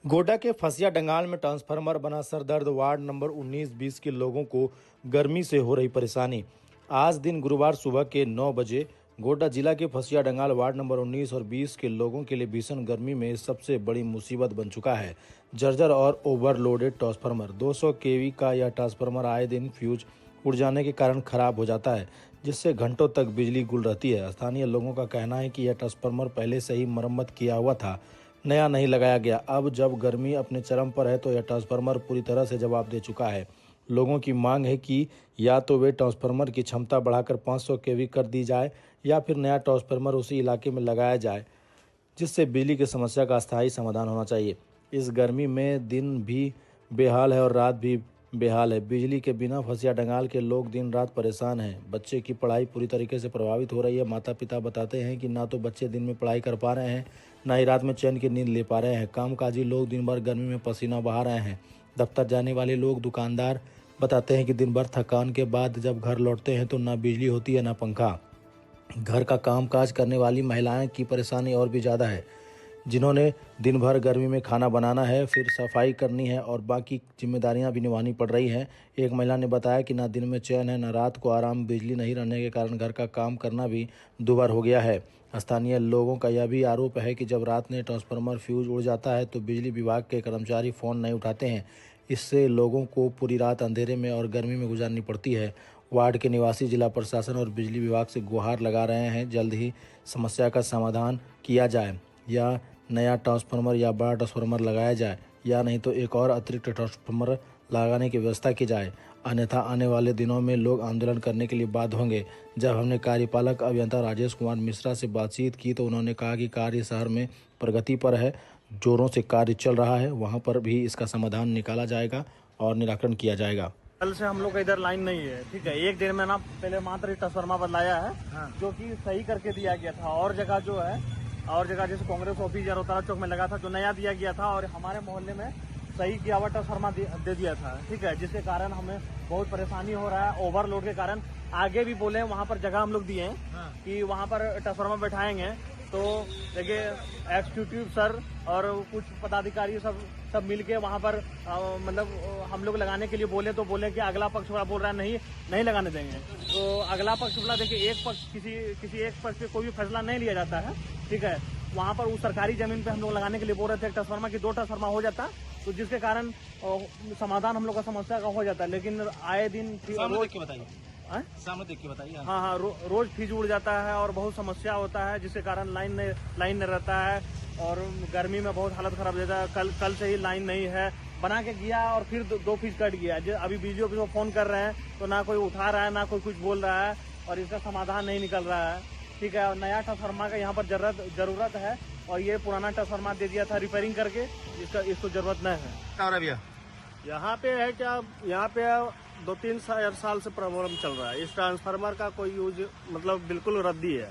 गोड्डा के फसिया डंगाल में ट्रांसफार्मर बना सरदर्द। वार्ड नंबर 19-20 के लोगों को गर्मी से हो रही परेशानी। आज दिन गुरुवार सुबह के 9 बजे गोड्डा जिला के फसिया डंगाल वार्ड नंबर 19 और 20 के लोगों के लिए भीषण गर्मी में सबसे बड़ी मुसीबत बन चुका है जर्जर और ओवरलोडेड ट्रांसफार्मर। 200 केवी का यह ट्रांसफार्मर आए दिन फ्यूज उड़ जाने के कारण खराब हो जाता है, जिससे घंटों तक बिजली गुल रहती है। स्थानीय लोगों का कहना है कि यह ट्रांसफार्मर पहले से ही मरम्मत किया हुआ था, नया नहीं लगाया गया। अब जब गर्मी अपने चरम पर है तो यह ट्रांसफार्मर पूरी तरह से जवाब दे चुका है। लोगों की मांग है कि या तो वे ट्रांसफार्मर की क्षमता बढ़ाकर 500 केवी कर दी जाए या फिर नया ट्रांसफार्मर उसी इलाके में लगाया जाए, जिससे बिजली की समस्या का अस्थायी समाधान होना चाहिए। इस गर्मी में दिन भी बेहाल है और रात भी बेहाल है। बिजली के बिना फसिया डंगाल के लोग दिन रात परेशान हैं। बच्चे की पढ़ाई पूरी तरीके से प्रभावित हो रही है। माता पिता बताते हैं कि ना तो बच्चे दिन में पढ़ाई कर पा रहे हैं, ना ही रात में चैन की नींद ले पा रहे हैं। कामकाजी लोग दिन भर गर्मी में पसीना बहा रहे हैं। दफ्तर जाने वाले लोग, दुकानदार बताते हैं कि दिन भर थकान के बाद जब घर लौटते हैं तो ना बिजली होती है ना पंखा। घर का काम काज करने वाली महिलाएं की परेशानी और भी ज़्यादा है, जिन्होंने दिन भर गर्मी में खाना बनाना है, फिर सफाई करनी है और बाकी जिम्मेदारियां भी निभानी पड़ रही हैं। एक महिला ने बताया कि ना दिन में चैन है, ना रात को आराम। बिजली नहीं रहने के कारण घर का काम करना भी दुभर हो गया है। स्थानीय लोगों का यह भी आरोप है कि जब रात में ट्रांसफार्मर फ्यूज उड़ जाता है तो बिजली विभाग के कर्मचारी फ़ोन नहीं उठाते हैं। इससे लोगों को पूरी रात अंधेरे में और गर्मी में गुजारनी पड़ती है। वार्ड के निवासी जिला प्रशासन और बिजली विभाग से गुहार लगा रहे हैं, जल्द ही समस्या का समाधान किया जाए, या नया ट्रांसफार्मर या बड़ा ट्रांसफार्मर लगाया जाए, या नहीं तो एक और अतिरिक्त ट्रांसफार्मर लगाने की व्यवस्था की जाए। अन्यथा आने वाले दिनों में लोग आंदोलन करने के लिए बाध्य होंगे। जब हमने कार्यपालक अभियंता राजेश कुमार मिश्रा से बातचीत की तो उन्होंने कहा कि कार्य शहर में प्रगति पर है, जोरों से कार्य चल रहा है, वहां पर भी इसका समाधान निकाला जाएगा और निराकरण किया जाएगा। कल से हम लोग का इधर लाइन नहीं है, ठीक है। एक दिन में ना पहले मात्र ट्रांसफार्मर बदलाया है, जो कि सही करके दिया गया था। और जगह जो है, और जगह जैसे कांग्रेस ऑफिस या रोतारा चौक में लगा था, जो नया दिया गया था, और हमारे मोहल्ले में सही किया हुआ ट्रांसफार्मर दे दिया था, ठीक है। जिसके कारण हमें बहुत परेशानी हो रहा है ओवरलोड के कारण। आगे भी बोले वहां पर जगह हम लोग दिए हैं कि वहां पर ट्रांसफार्मर बैठाएंगे, तो देखिए एग्जीक्यूटिव सर और कुछ पदाधिकारी सब मिलके वहां पर मतलब हम लोग लगाने के लिए बोले, तो बोले कि अगला पक्ष वाला बोल रहा है नहीं लगाने देंगे। तो अगला पक्ष वाला देखिए, एक पक्ष किसी एक पक्ष पे कोई भी फैसला नहीं लिया जाता है, ठीक है। वहां पर उस सरकारी जमीन पे हम लोग लगाने के लिए बोल रहे थे ट्रांसफार्मर की 2 ट्रांसफार्मर हो जाता, तो जिसके कारण समाधान हम लोग का समस्या का हो जाता है। लेकिन आए दिन सामने देख के बताइए। हाँ, रोज फ्यूज उड़ जाता है और बहुत समस्या होता है, जिसके कारण लाइन नहीं रहता है और गर्मी में बहुत हालत खराब हो जाता है। कल से ही लाइन नहीं है, बना के गया और फिर 2 फ्यूज कट गया। अभी बिजली ऑफिस को फोन कर रहे हैं तो ना कोई उठा रहा है, ना कोई कुछ बोल रहा है और इसका समाधान नहीं निकल रहा है, ठीक है। और नया ट्रांसफार्मर का यहाँ पर जरूरत है और ये पुराना ट्रांसफार्मर दे दिया था रिपेयरिंग करके, इसको जरूरत नहीं है। भैया यहाँ पे है क्या, यहाँ पे 2-3 साल से प्रॉब्लम चल रहा है। इस ट्रांसफार्मर का कोई यूज मतलब बिल्कुल रद्दी है।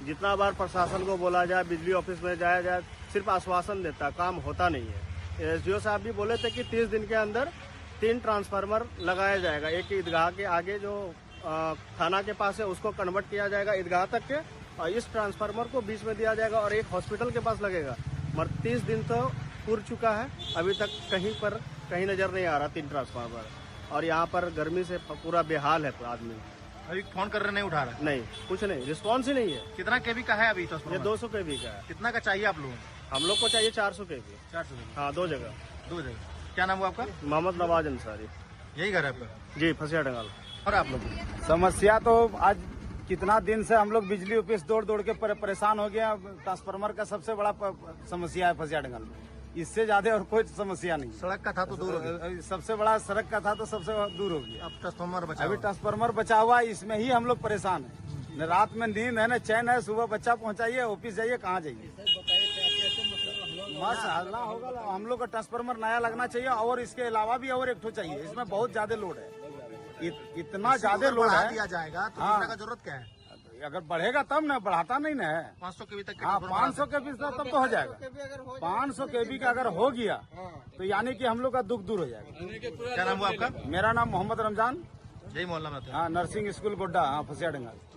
जितना बार प्रशासन को बोला जाए, बिजली ऑफिस में जाया जाए, सिर्फ आश्वासन देता है, काम होता नहीं है। एसडीओ साहब भी बोले थे कि 30 दिन के अंदर 3 ट्रांसफार्मर लगाया जाएगा। एक ईदगाह के आगे जो थाना के पास है उसको कन्वर्ट किया जाएगा ईदगाह तक के, और इस ट्रांसफार्मर को बीच में दिया जाएगा और एक हॉस्पिटल के पास लगेगा। मगर 30 दिन तो पूर चुका है, अभी तक कहीं नजर नहीं आ रहा 3 ट्रांसफार्मर। और यहाँ पर गर्मी से पूरा बेहाल है आदमी। अभी फोन कर रहे नहीं उठा रहा? नहीं, कुछ नहीं, रिस्पॉन्स ही नहीं है। कितना केवी का है अभी? ये 200 केवी का है। कितना का चाहिए आप लोगों? हम लोग को चाहिए 400 केवी। 400 केवी? हाँ, 2 जगह। क्या नाम हुआ आपका? मोहम्मद नवाज अंसारी। यही घर है आपका? जी, फसिया डंगाल। और आप लोग? समस्या तो आज कितना दिन से हम लोग बिजली ऑफिस दौड़ के परेशान हो गया। ट्रांसफार्मर का सबसे बड़ा समस्या है फसिया डंगाल में, इससे ज्यादा और कोई समस्या नहीं। सड़क का था तो दूर हो गया। सबसे बड़ा सड़क का था तो सबसे दूर हो गया। अब ट्रांसफार्मर बचा, अभी ट्रांसफार्मर बचा हुआ, इसमें ही हम लोग परेशान है। न रात में नींद है, न चैन है। सुबह बच्चा पहुंचाइए, ऑफिस जाइए, कहाँ जाइए, बस हल्ला होगा। हम लोग का ट्रांसफार्मर नया लगना चाहिए और इसके अलावा भी और एक ठो चाहिए। इसमें बहुत ज्यादा लोड है, इतना ज्यादा लोड है। दिया जाएगा तो हाँ, का जरूरत क्या है? अगर बढ़ेगा तब ना, बढ़ाता नहीं ना है। 500 केवी तक? हाँ, 500 केवी तब तो हो जाएगा। 500 केवी का अगर हो गया तो यानी कि हम लोग का दुख दूर हो जाएगा। क्या नाम हुआ आपका? मेरा नाम मोहम्मद रमजान। यही मोहल्ला में? हाँ, नर्सिंग स्कूल गोड्डा। हाँ, फसिया डंगाल।